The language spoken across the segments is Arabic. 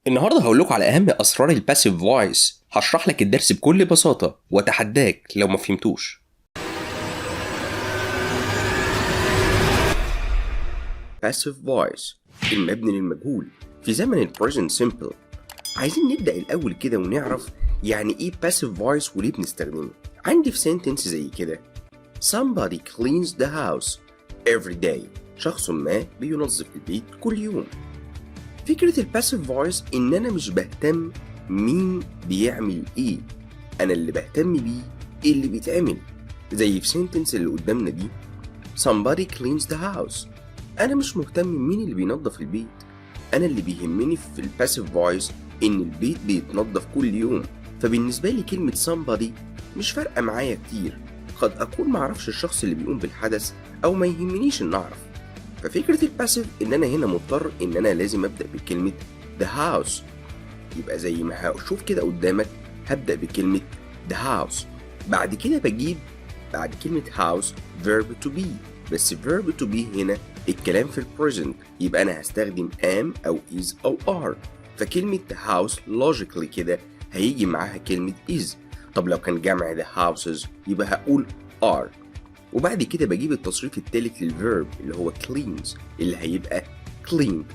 النهارده هقول لكم على اهم اسرار الباسيف فويس. هشرح لك الدرس بكل بساطه واتحداك لو ما فهمتوش. باسيف فويس، المبني للمجهول في زمن البريزنت سيمبل. عايزين نبدا الاول كده ونعرف يعني ايه باسيف فويس وليه بنستخدمه. عندي في سنتنس زي كده: somebody cleans the house every day. شخص ما بينظف البيت كل يوم. فكرة الباسيف فويس إن أنا مش بهتم مين بيعمل إيه، أنا اللي بهتم بيه إيه اللي بيتعمل. زي في سنتنس اللي قدامنا دي: somebody cleans the house. أنا مش مهتم مين اللي بينظف البيت، أنا اللي بيهمني في الباسيف فويس إن البيت بيتنظف كل يوم. فبالنسبة لي كلمة somebody مش فارقة معايا كتير، قد أكون معرفش الشخص اللي بيقوم بالحدث أو ما يهمنيش إن أعرف. ففكرة الباسيف إن أنا هنا مضطر إن أنا لازم أبدأ بكلمة the house. يبقى زي ما هشوف كده قدامك هبدأ بكلمة the house. بعد كده بجيب بعد كلمة house verb to be، بس verb to be هنا الكلام في البريزنت، يبقى أنا هستخدم am أو is أو are. فكلمة the house logically كده هيجي معاها كلمة is. طب لو كان جمع the houses يبقى هقول are. وبعد كده بجيب التصريف التالت للفيرب اللي هو cleans اللي هيبقى cleaned.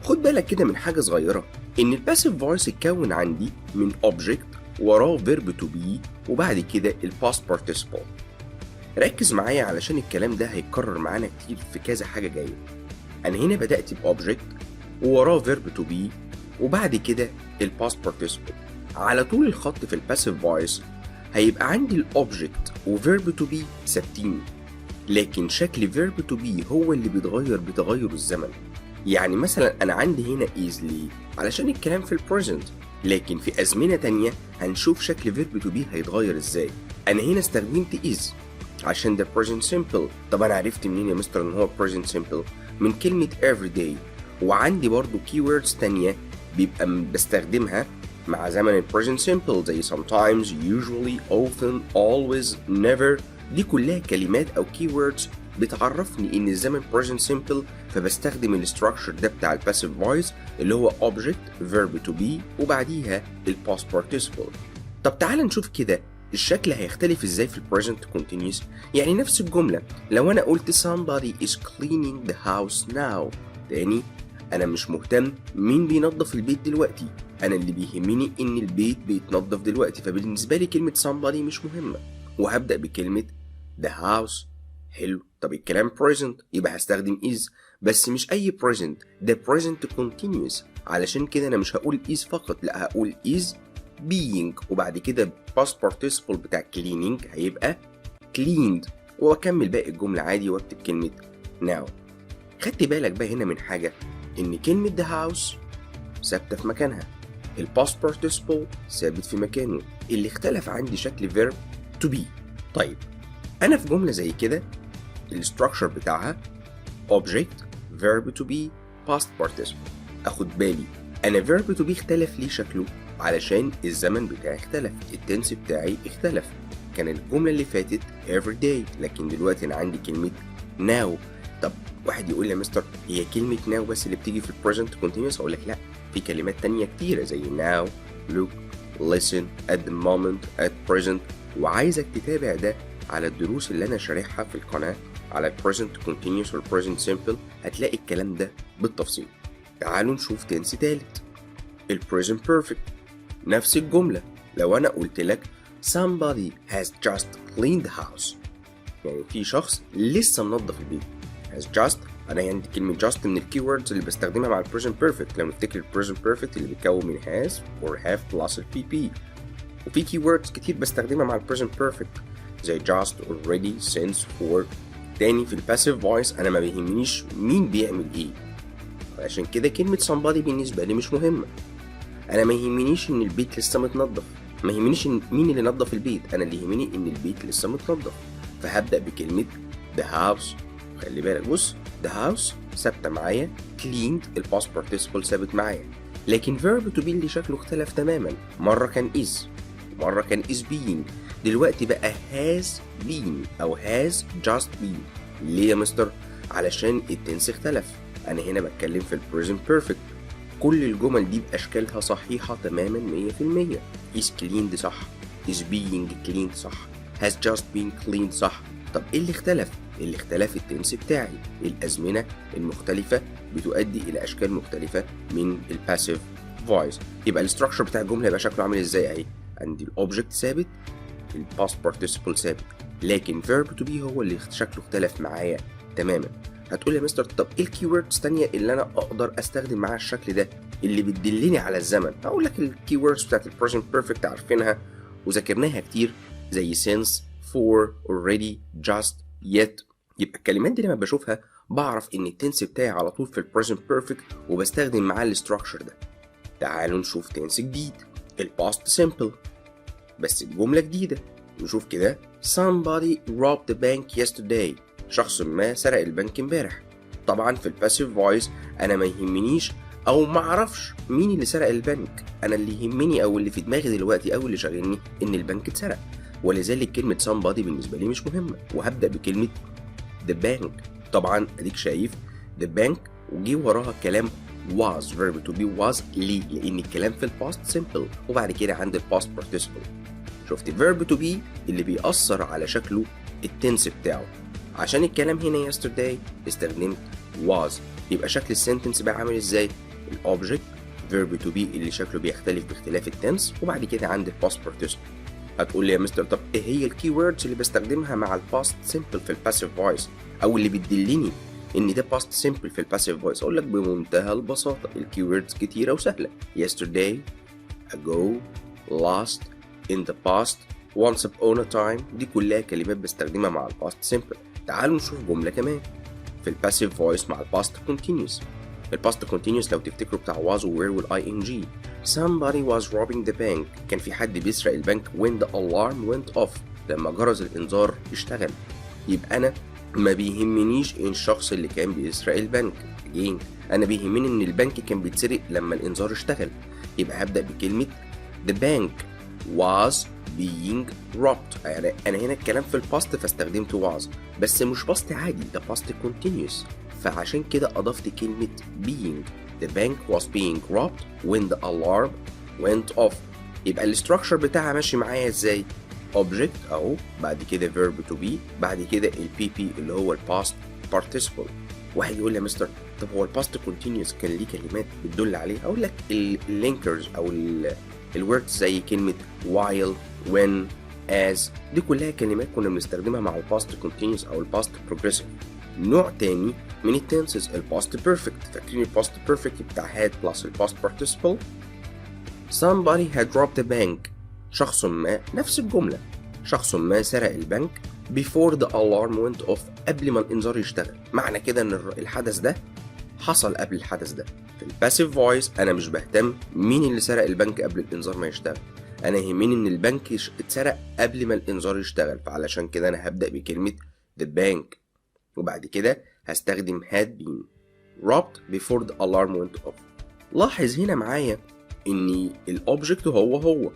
خد بالك كده من حاجة صغيرة، إن الباسيف فويس اتكون عندي من object وراه verb to be وبعد كده الباست participle. ركز معايا علشان الكلام ده هيتكرر معانا كتير في كذا حاجة جاية. أنا هنا بدأت بobject ووراه verb to be وبعد كده الباست participle. على طول الخط في الباسيف فويس هيبقى عندي الأوبجكت وفيرب تو بي ثابتين، لكن شكل فيرب تو بي هو اللي بيتغير بتغير الزمن. يعني مثلا أنا عندي هنا is ليه؟ علشان الكلام في البريزنت، لكن في أزمنة تانية هنشوف شكل فيرب تو بي هيتغير إزاي. أنا هنا استخدمت is عشان ده present simple. طب أنا عرفت منين يا مستر إن هو present simple؟ من كلمة everyday. وعندي برضو keywords تانية بيبقى بستخدمها مع زمن ال present simple زي sometimes, usually, often, always, never. دي كلها كلمات أو keywords بتعرفني إن الزمن present simple، فبستخدم ال structure ده بتاع ال passive voice اللي هو object, verb to be وبعديها ال past participle. طب تعال نشوف كده الشكل هيختلف إزاي في ال present continuous. يعني نفس الجملة لو أنا قلت somebody is cleaning the house now، تاني أنا مش مهتم مين بينظف البيت دلوقتي، أنا اللي بيهمني إن البيت بيتنظف دلوقتي. فبالنسبة لي كلمة somebody مش مهمة، وهبدأ بكلمة the house. حلو. طب الكلام present يبقى هستخدم is، بس مش أي present، ده present continuous. علشان كده أنا مش هقول is فقط، لا هقول is being وبعد كده past participle بتاع cleaning هيبقى cleaned، وأكمل باقي الجملة عادي واكتب كلمة now. خدت بالك بقى هنا من حاجة، إن كلمة the house ثابتة في مكانها، الباست participle ثابت في مكانه، اللي اختلف عندي شكل verb to be. طيب أنا في جملة زي كده الستراكشر بتاعها object verb to be past participle. أخد بالي أنا verb to be اختلف ليه شكله علشان الزمن بتاعي اختلف، التنس بتاعي اختلف. كان الجملة اللي فاتت every day، لكن دلوقتي أنا عندي كلمة now. طب واحد يقول لي يا مستر هي كلمة now بس اللي بتيجي في present continuous؟ أقول لك لأ، في كلمات تانية كتيرة زي now, look, listen, at the moment, at present. وعايزك تتابع ده على الدروس اللي أنا شارحها في القناة على present continuous وال present simple، هتلاقي الكلام ده بالتفصيل. تعالوا نشوف تنس تالت، ال present perfect. نفس الجملة لو أنا قلت لك somebody has just cleaned the house، يعني في شخص لسه منظف البيت. has just أنا عندي كلمة just من الكيوردز اللي بستخدمها مع ال present perfect. لو نفتكر ال present perfect اللي بيتكون من has or have plus ال pp، وفي keywords كتير بستخدمها مع ال present perfect زي just, already, since, for. تاني في ال passive voice أنا ما بيهمنيش مين بيعمل إيه، عشان كده كلمة somebody بالنسبة لي مش مهمة. أنا ما يهمنيش إن البيت لسه متنظف، ما يهمنيش مين اللي نظف البيت، أنا اللي يهمني إن البيت لسه متنظف. فهبدأ بكلمة the house. خلي بالك بص، the house ثابتة معايا، cleaned الباست participle ثابت معايا، لكن verb to be اللي شكله اختلف تماما. مرة كان is ومرة كان is being، دلوقتي بقى has been أو has just been. ليه يا مستر؟ علشان التنس اختلف. أنا هنا بتكلم في ال present perfect، كل الجمل دي بأشكالها صحيحة تماما 100%. is cleaned صح، is being cleaned صح، has just been cleaned صح. طب ايه اللي اختلف؟ اللي اختلف التنس بتاعي. الأزمنة المختلفة بتؤدي إلى أشكال مختلفة من الباسيف فويس. يبقى الاستراكشر بتاع الجملة يبقى شكله عامل ازاي اهي؟ عندي الأوبجكت ثابت، الباست بارتيسيبل ثابت، لكن verb to be هو اللي شكله اختلف معايا تماما. هتقول يا مستر طب ايه الكيوردز الثانيه اللي انا اقدر استخدم معاها الشكل ده اللي بتدلني على الزمن؟ هقول لك الكيوردز بتاعت البريزنت بيرفكت عارفينها وذاكرناها كتير، زي since، for، already، just، yet. يبقى الكلمات دي لما بشوفها بعرف ان التنس بتاعي على طول في البريزنت بيرفكت وبستخدم معاه الاستراكشر ده. تعالوا نشوف تنس جديد، الباست سيمبل بس الجمله جديده. نشوف كده somebody robbed the bank yesterday. شخص ما سرق البنك امبارح. طبعا في الباسيف فويس انا ما يهمنيش او ما اعرفش مين اللي سرق البنك، انا اللي يهمني او اللي في دماغي دلوقتي او اللي شاغلني ان البنك اتسرق، ولذلك كلمه somebody بالنسبه لي مش مهمه، وهبدا بكلمه the bank. طبعا اديك شايف the bank وجي وراها كلام was، verb to be was. ليه؟ لان الكلام في الباست سيمبل وبعد كده عند الباست participle. شفت verb to be اللي بيأثر على شكله التنس بتاعه. عشان الكلام هنا yesterday استخدمت was. يبقى شكل السنتنس بقى عامل ازاي؟ الأوبجكت verb to be اللي شكله بيختلف باختلاف التنس، وبعد كده عند الباست participle. هتقول لي يا مستر طب ايه هي الكيوردز اللي بستخدمها مع الباست سيمبل في الباسيف فويس او اللي بتدلني ان ده باست سيمبل في الباسيف فويس؟ اقول لك بمنتهى البساطه الكيوردز كتيره وسهله. yesterday، ago، last، in the past، once upon a time. دي كلها كلمات بستخدمها مع الباست سيمبل. تعالوا نشوف جمله كمان في الباسيف فويس مع الباست كونتينيوس. الباست كونتينيوس لو تفتكروا بتاع was و were وال ing. somebody was robbing the bank. كان في حد بيسرق البنك when the alarm went off. لما جرس الانذار اشتغل. يبقى انا ما بيهمنيش ان الشخص اللي كان بيسرق البنك again. انا بيهمني ان البنك كان بيتسرق لما الانذار اشتغل. يبقى هبدأ بكلمة the bank was being robbed. انا هنا الكلام في الباست فاستخدمت was، بس مش باست عادي، ده باست continuous، فعشان كده اضفت كلمة being. the bank was being robbed when the alarm went off. يبقى الاستراكشر بتاعها ماشي معايا ازاي؟ object اهو، بعد كده verb to be، بعد كده ال PP اللي هو الباست participle. واحد يقول لي يا مستر طب هو الباست continuous كان ليه كلمات بتدل عليه؟ اقول لك اللينكرز او الوردز زي كلمة while، when، as. دي كلها كلمات كنا بنستخدمها مع الباست continuous او الباست progressive. نوع تاني من التنسز الباست بيرفكت. فاكرين الباست بيرفكت بتاع had plus الباست participle؟ somebody had robbed the bank. شخص ما، نفس الجملة، شخص ما سرق البنك before the alarm went off. قبل ما الانذار يشتغل. معنى كده ان الحدث ده حصل قبل الحدث ده. في الباسيف فويس انا مش بهتم مين اللي سرق البنك قبل الانذار ما يشتغل، انا يهمني ان البنك اتسرق قبل ما الانذار يشتغل، فعلشان كده انا هبدأ بكلمة the bank، وبعد كده هستخدم had been robbed before the alarm went off. لاحظ هنا معايا ان الاوبجكت هو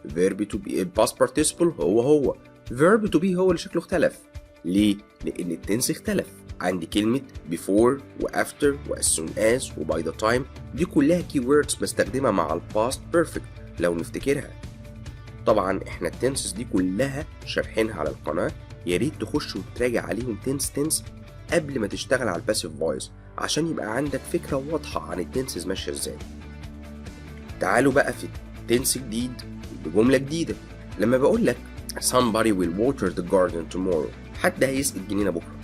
verb to be past participle هو verb to be هو اللي شكله اختلف. ليه؟ لان التنس اختلف. عندي كلمة before و after و as soon as و by the time. دي كلها keywords بستخدمها مع الباست perfect لو نفتكرها. طبعا احنا التنسز دي كلها شارحينها على القناة، يا ريت تخش وتراجع عليهم تنس قبل ما تشتغل على الباسيف فويس عشان يبقى عندك فكرة واضحة عن التنسز ماشية ازاي. تعالوا بقى في تنس جديد بجملة جديدة. لما بقول لك somebody will water the garden tomorrow، حد هيسقي الجنينة بكرة.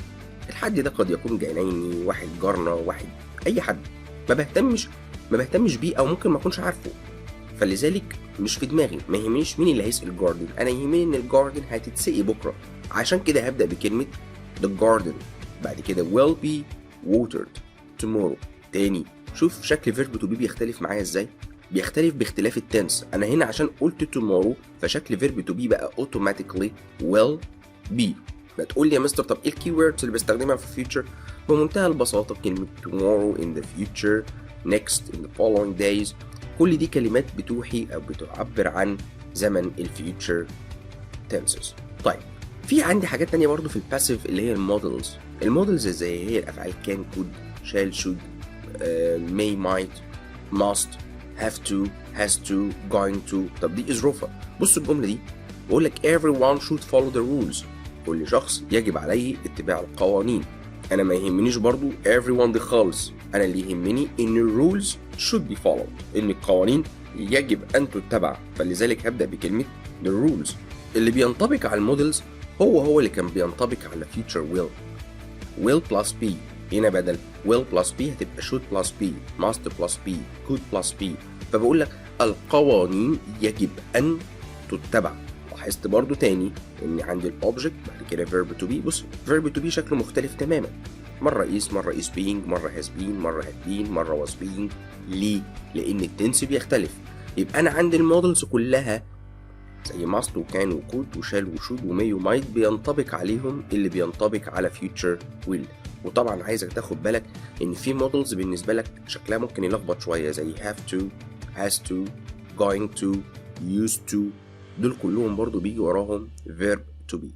الحد ده قد يكون جنايني، واحد جارنا، واحد اي حد ما بهتمش بيه او ممكن ما اكونش عارفه، فلذلك مش في دماغي، ما يهمنيش مين اللي هيسقي الجاردن، انا يهمني ان الجاردن هتتسقي بكره. عشان كده هبدا بكلمه the garden، بعد كده will be watered tomorrow. تاني شوف شكل verb to be بيختلف معايا ازاي، بيختلف باختلاف التنس. انا هنا عشان قلت tomorrow فشكل verb to be بقى automatically will be. بتقول لي يا مستر طب ايه الكي ووردز اللي بستخدمها في future؟ بمنتهى البساطه كلمه tomorrow، in the future، next، in the following days. كل دي كلمات بتوحي او بتعبر عن زمن الفيوتشر تنسز. طيب في عندي حاجات تانية برضو في الباسيف اللي هي المودلز زي هي الافعال كان، كود، شال، شود، may، might. must have to has to going to. طب دي اظرفها. بص الجملة دي بقول لك everyone should follow the rules. كل شخص يجب عليه اتباع القوانين. انا ما يهمنيش برضو everyone دي خالص، انا اللي يهمني ان الرولز should be followed، ان القوانين يجب ان تتبع، فلذلك هبدأ بكلمة the rules. اللي بينطبق على المودلز هو اللي كان بينطبق على future will plus be. هنا بدل will plus be هتبقى should plus be، must plus be، could plus be. فبقول لك القوانين يجب ان تتبع. لاحظت برضو تاني ان عندي الاوبجكت بعد كده verb to be. بص verb to be شكله مختلف تماما، مرة is، مرة is being، مرة has been، مرة had been، مرة was being. ليه؟ لان التنس بيختلف. يبقى انا عندي المودلز كلها زي must وكان وكود وشال وشود ومي ومايت بينطبق عليهم اللي بينطبق على future will. وطبعا عايزك تاخد بالك ان في مودلز بالنسبة لك شكلها ممكن يلخبط شوية زي have to، has to، going to، used to. دول كلهم برضو بيجي وراهم verb to be.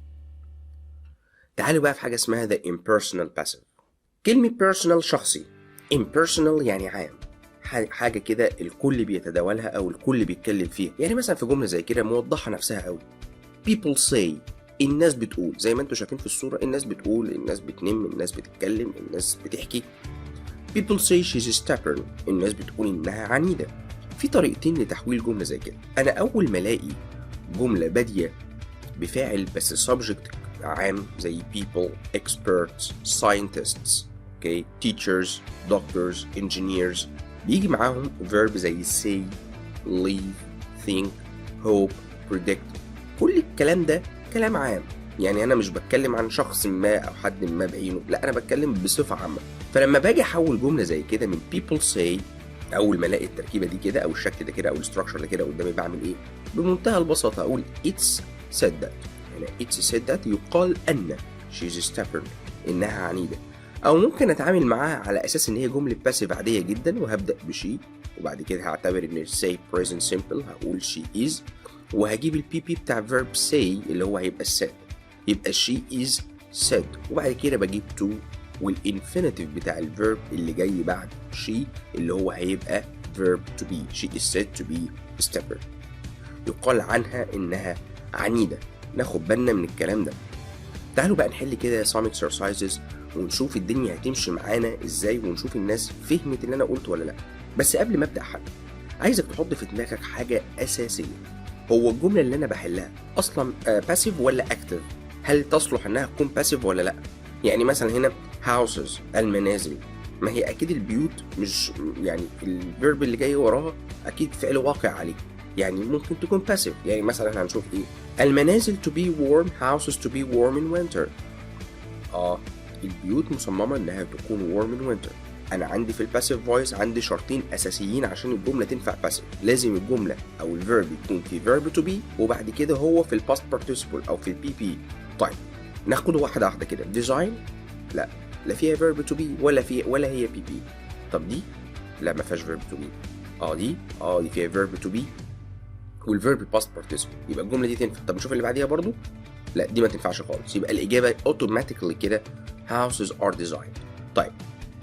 تعالوا بقى في حاجة اسمها the impersonal passive. كلمة personal شخصي، impersonal يعني عام، حاجة كده الكل بيتداولها أو الكل بيتكلم فيها. يعني مثلا في جملة زي كده موضحة نفسها أوي. people say، الناس بتقول، زي ما انتوا شايفين في الصورة الناس بتقول، الناس بتنم، الناس بتتكلم، الناس بتحكي. people say she's stubborn، الناس بتقول إنها عنيدة. في طريقتين لتحويل جملة زي كده. أنا أول ما ألاقي جملة بادية بفاعل بس subject عام زي people، experts، scientists، okay، teachers، doctors، engineers، بيجي معاهم verb زي say، live، think، hope، predict. كل الكلام ده كلام عام، يعني أنا مش بتكلم عن شخص ما أو حد ما بعينه، لا أنا بتكلم بصفة عامة. فلما باجي أحول جملة زي كده من people say، أول ما ألاقي التركيبة دي كده أو الشكل ده كده أو الستراكشر ده كده قدامي بعمل إيه؟ بمنتهى البساطة أقول it's said that. يعني it's said that يقال أن she's stubborn، إنها عنيدة. أو ممكن أتعامل معاها على أساس إن هي جملة passive عادية جدا وهبدأ بشي، وبعد كده هعتبر إن say present simple هقول she is، وهجيب البي بي بتاع verb say اللي هو هيبقى said، يبقى she is said، وبعد كده بجيب to والinfinitive بتاع الverb اللي جاي بعد she اللي هو هيبقى verb to be. she is said to be stubborn، يقال عنها إنها عنيدة. ناخد بالنا من الكلام ده. تعالوا بقى نحل كده some exercises ونشوف الدنيا هتمشي معانا ازاي، ونشوف الناس فهمت اللي انا قلته ولا لا. بس قبل ما ابدا حل عايزك تحط في دماغك حاجه اساسيه. هو الجمله اللي انا بحلها اصلا passive ولا active؟ هل تصلح انها تكون passive ولا لا؟ يعني مثلا هنا houses، المنازل، ما هي اكيد البيوت مش يعني الفيرب اللي جاي وراها اكيد فعل واقع عليه، يعني ممكن تكون passive. يعني مثلا هنشوف ايه، المنازل to be warm، houses to be warm in winter. البيوت مصممة انها تكون warm in winter. انا عندي في الباسيف فويس عندي شرطين اساسيين عشان الجملة تنفع باسيف. لازم الجملة او الفيرب يكون في verb to be، وبعد كده هو في الباست participle او في البي بي. طيب ناخده واحدة واحدة كده. ديزاين لا فيها verb to be ولا هي بي بي. طب دي لا ما فيهاش verb to be. دي فيها verb to be والفيرب باست participle، يبقى الجملة دي تنفع. طب نشوف اللي بعديها برضو، لا دي ما تنفعش خالص، يبقى الإجابة automatically كده houses are designed. طيب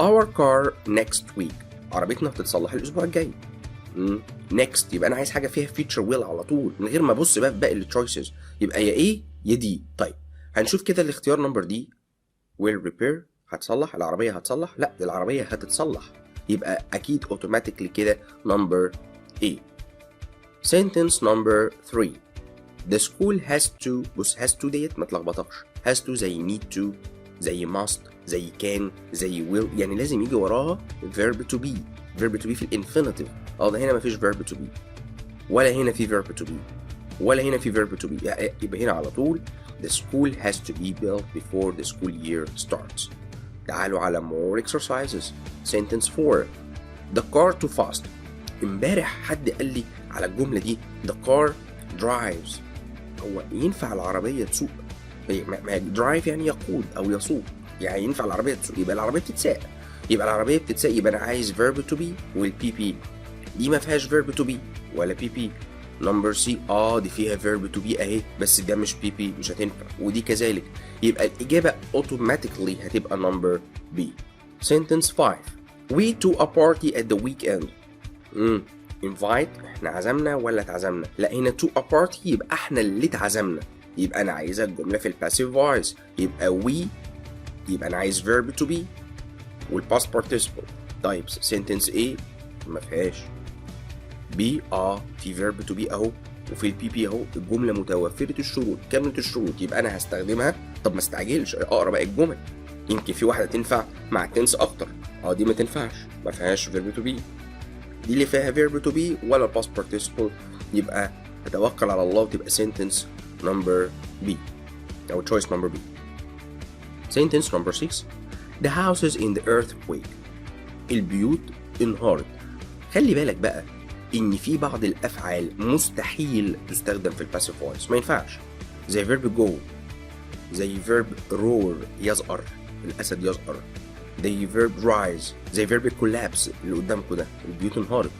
our car next week، عربيتنا هتتصلح الأسبوع الجاي. next يبقى أنا عايز حاجة فيها future will على طول من غير ما أبص بقى في باقي التشويسز، يبقى يا إيه يا دي. طيب هنشوف كده الاختيار نمبر دي will repair، هتصلح العربية، هتصلح لا العربية هتتصلح، يبقى أكيد automatically كده نمبر A. sentence number 3 the school has to. بص has to ديت ما تلخبطكش، has to زي need to، زي must، زي can، زي will، يعني لازم يجي وراها verb to be. verb to be في الانفينيتيف. ده هنا مفيش verb to be، ولا هنا في verb to be، ولا هنا في verb to be، يبقى هنا على طول the school has to be built before the school year starts. تعالوا على more exercises. sentence 4 the car too fast. امبارح حد قال لي على الجملة دي the car drives. هو ينفع العربية تسوق؟ ما drive يعني يقود أو يسوق، يعني ينفع العربية تسوق، يبقى العربية بتتساق. يبقى أنا عايز verb to be والبي بي. دي ما فيهاش verb to be ولا بي بي. نمبر سي دي فيها verb to be أهي، بس ده مش بي بي، مش هتنفع، ودي كذلك. يبقى الإجابة automatically هتبقى نمبر بي. sentence 5 we to a party at the weekend. invite احنا عزمنا ولا اتعزمنا؟ لا هنا to a party يبقى احنا اللي اتعزمنا، يبقى انا عايزها الجملة في الباسيف فويس، يبقى we، يبقى انا عايز verb to be والpast participle. طيب sentence A ما فيهاش B، في verb to be اهو وفي البي بي اهو، الجملة متوفرة الشروط كاملة الشروط، يبقى انا هستخدمها. طب ما استعجلش اقرا بقى الجمل، يمكن في واحدة تنفع مع التنس اكتر. دي ما تنفعش، ما فيهاش verb to be، دي اللي فيها verb to be ولا past participle، يبقى اتوكل على الله وتبقى sentence number B او choice number B. sentence number 6 the houses in the earthquake، البيوت انهارت. خلي بالك بقى ان في بعض الافعال مستحيل تستخدم في الباسيف فويس، ما ينفعش، زي verb go، زي verb roar يزقر، الاسد يزقر، زي verb rise، زي verb collapse اللي قدامكم ده، البيوت انهارت.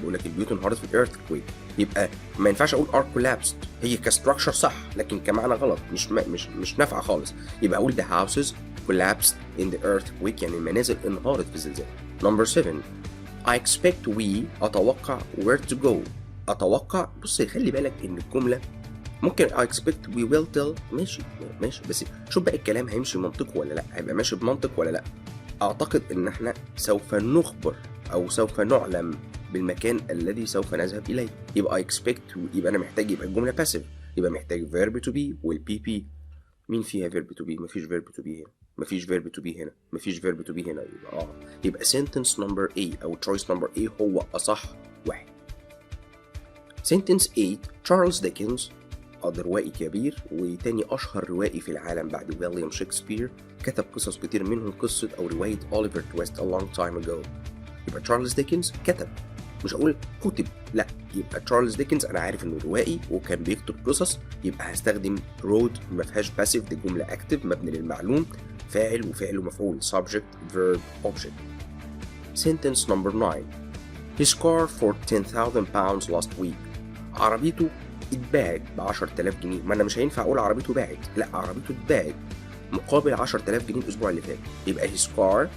بقول لك البيوت انهارت في الايرثكويك، يبقى ما ينفعش اقول are collapsed، هي كستراكشر صح لكن كمعنى غلط، مش نافعه خالص. يبقى اقول the houses collapsed in the earthquake، يعني المنازل انهارت في الزلزال. number 7 I expect we، اتوقع where to go، اتوقع. بص خلي بالك ان الجمله ممكن I expect we will tell، ماشي بس شوف بقى الكلام هيمشي منطقه ولا لا، هيبقى ماشي بمنطق ولا لا. اعتقد ان احنا سوف نخبر او سوف نعلم بالمكان الذي سوف نذهب اليه، يبقى I expect، يبقى انا محتاج، يبقى الجمله passive، يبقى محتاج verb to be والبي بي. مين فيها verb to be؟ مفيش verb to be هنا، مفيش verb to be هنا، مفيش verb to be هنا، يبقى sentence number A او choice number A هو اصح واحد. sentence 8 تشارلز ديكنز، ده روائي كبير وتاني أشهر روائي في العالم بعد ويليام شكسبير، كتب قصص كتير منهم قصة أو رواية أوليفر تويست a long time ago. يبقى تشارلز ديكنز كتب، مش هقول كتب، لا، يبقى تشارلز ديكنز أنا عارف إنه روائي وكان بيكتب قصص، يبقى هستخدم wrote، ما فيهاش passive، دي جملة active مبني للمعلوم، فاعل وفعل ومفعول subject verb object. sentence number 9 his car for 10,000 pounds last week، عربيته اتباعت ب10,000 جنيه. ما انا مش هينفع اقول عربيته باعت، لا عربيته اتباعت مقابل 10,000 جنيه الاسبوع اللي فات، يبقى his car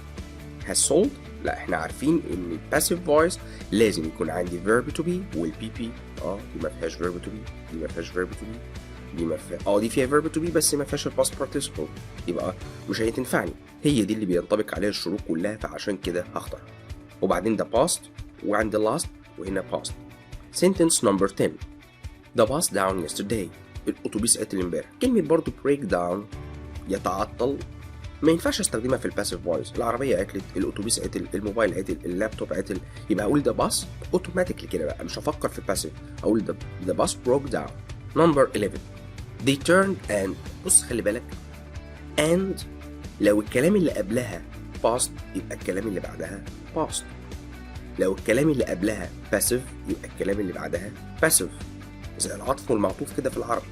has sold. لا احنا عارفين ان الباسيف فويس لازم يكون عندي verb to be والبي بي. دي ما فيهاش verb to be، دي ما فيهاش verb to be، دي ما فيها دي فيها verb to be بس ما فيهاش الباست participle، يبقى مش هتنفعني، هي دي اللي بينطبق عليها الشروط كلها، فعشان كده هختار. وبعدين ده past وعند last وهنا past. sentence number 10 The bus down yesterday، الأتوبيس عطل امبارح. كلمة برضو break down يتعطل ما ينفعش استخدمها في الباسيف فويس، العربية عطلت، الأتوبيس عطل، الموبايل عطل، اللابتوب عطل، يبقى أقول the bus automatically كده بقى، مش هفكر في الباسيف، أقول the bus broke down. number 11 they turned and، بص خلي بالك and لو الكلام اللي قبلها past يبقى الكلام اللي بعدها past، لو الكلام اللي قبلها passive يبقى الكلام اللي بعدها passive، زي العطف والمعطوف كده في العربي.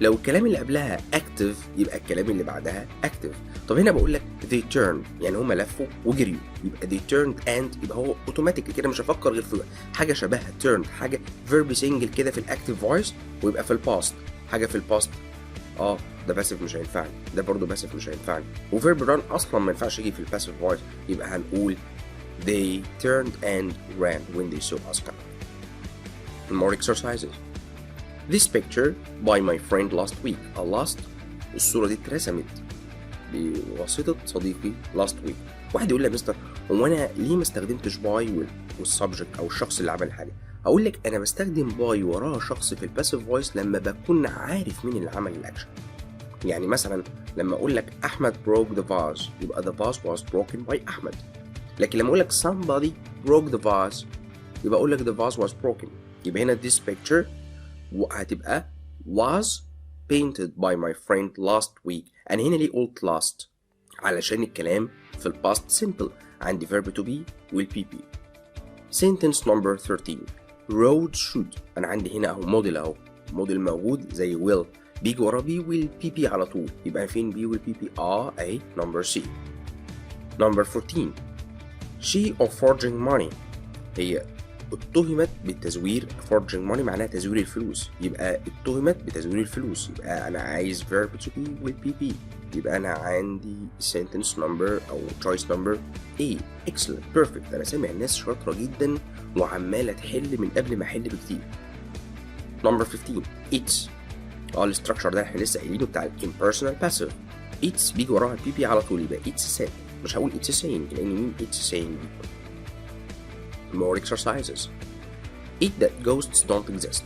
لو الكلام اللي قبلها active يبقى الكلام اللي بعدها active. طب هنا بقول لك they turned يعني هما لفوا وجريوا، يبقى they turned and يبقى هو اوتوماتيك كده، مش هفكر غير في حاجه شبهها turned، حاجه verb single كده في الاكتيف فويس، ويبقى في الباست حاجه في الباست. ده باسيف مش هينفعني، ده برضو باسيف مش هينفعني، وفيرب run اصلا ما ينفعش يجي في الباسيف فويس، يبقى هنقول they turned and ran when they saw us coming. More exercises. This picture by my friend last week. last الصورة دي اترسمت بواسطة صديقي last week. واحد يقول لي يا مستر هو أنا ليه ما استخدمتش باي والسبجكت أو الشخص اللي عمل حاجة؟ أقول لك أنا بستخدم باي وراها شخص في الباسيف فويس لما بكون عارف مين اللي عمل الأكشن. يعني مثلا لما أقول لك أحمد broke the vase يبقى the vase was broken by أحمد. لكن لما أقول لك somebody broke the vase يبقى أقول لك the vase was broken. يبقى هنا this picture هتبقى was painted by my friend last week. أنا هنا ليه قلت last؟ علشان الكلام في الباست simple، عندي verb to be والبي بي. sentence number 13 road should، أنا عندي هنا أهو موديل، أهو موديل موجود زي will، بيجي وراه بي والبي بي على طول، يبقى فين بي والبي بي؟ أهي number C. number 14 she of forging money، هي اتهمت بالتزوير. forging money معناها تزوير الفلوس، يبقى اتهمت بتزوير الفلوس، يبقى أنا عايز verb to be with PP، يبقى أنا عندي sentence number أو choice number A. excellent perfect. أنا سامع الناس شاطرة جدا وعمالة تحل من قبل ما أحل بكتير. number 15 it's. الاستراكشر ده احنا لسه قايلينه بتاع impersonal passive. it's بيجي وراها البي بي على طول، يبقى it's said. مش هقول it's saying لأن مين it's saying دي. more exercises. eat that ghosts don't exist.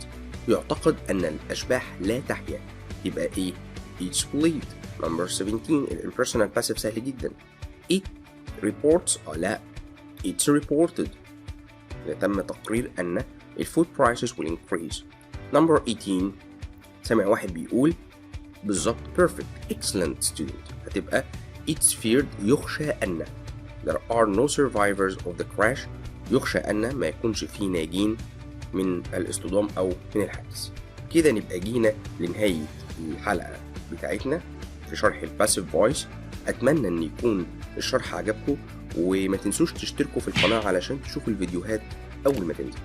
يعتقد أن الأشباح لا تحيا، يبقى إيه؟ it's believed. number 17 impersonal passive سهل جدا. it reports لا it's reported. تم تقرير أن food prices will increase. number 18 سمع واحد بيقول بالظبط perfect excellent student، هتبقى it's feared يخشى أن there are no survivors of the crash. يخشى أن ما يكونش فيه ناجين من الاصطدام أو من الحادث. كده نبقى جينا لنهاية الحلقة بتاعتنا في شرح الباسيف فويس. أتمنى أن يكون الشرح عجبكم، وما تنسوش تشتركوا في القناة علشان تشوفوا الفيديوهات أول ما تنزل.